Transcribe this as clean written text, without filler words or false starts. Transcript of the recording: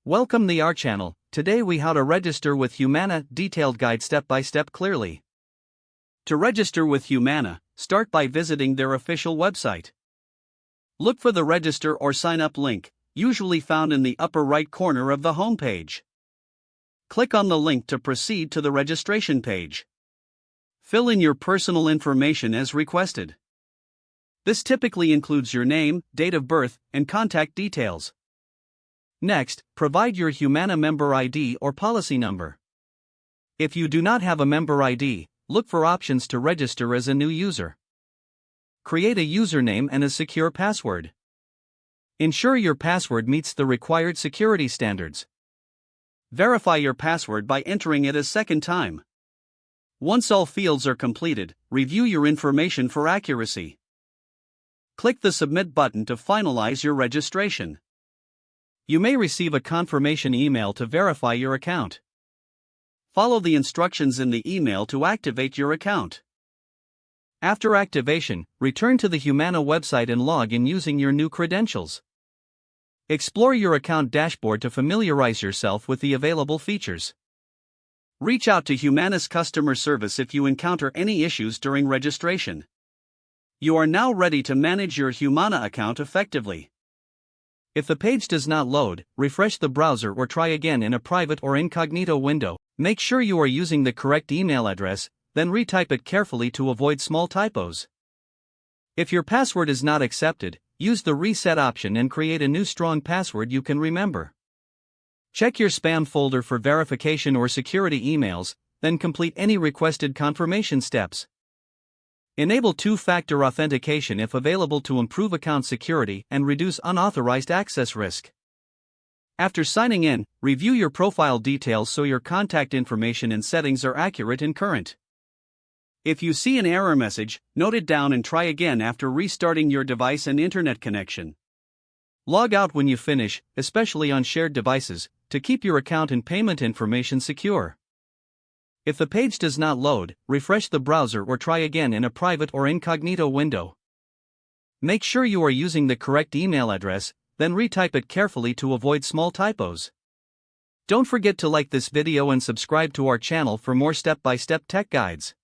Welcome to our channel. Today we how to register with Humana, detailed guide step by step clearly. To register with Humana, start by visiting their official website. Look for the register or sign up link, usually found in the upper right corner of the home page. Click on the link to proceed to the registration page. Fill in your personal information as requested. This typically includes your name, date of birth, and contact details. Next, provide your Humana member ID or policy number. If you do not have a member ID, look for options to register as a new user. Create a username and a secure password. Ensure your password meets the required security standards. Verify your password by entering it a second time. Once all fields are completed, review your information for accuracy. Click the Submit button to finalize your registration. You may receive a confirmation email to verify your account. Follow the instructions in the email to activate your account. After activation, return to the Humana website and log in using your new credentials. Explore your account dashboard to familiarize yourself with the available features. Reach out to Humana's customer service if you encounter any issues during registration. You are now ready to manage your Humana account effectively. If the page does not load, refresh the browser or try again in a private or incognito window. Make sure you are using the correct email address, then retype it carefully to avoid small typos. If your password is not accepted, use the reset option and create a new strong password you can remember. Check your spam folder for verification or security emails, then complete any requested confirmation steps. Enable two-factor authentication if available to improve account security and reduce unauthorized access risk. After signing in, review your profile details so your contact information and settings are accurate and current. If you see an error message, note it down and try again after restarting your device and internet connection. Log out when you finish, especially on shared devices, to keep your account and payment information secure. If the page does not load, refresh the browser or try again in a private or incognito window. Make sure you are using the correct email address, then retype it carefully to avoid small typos. Don't forget to like this video and subscribe to our channel for more step-by-step tech guides.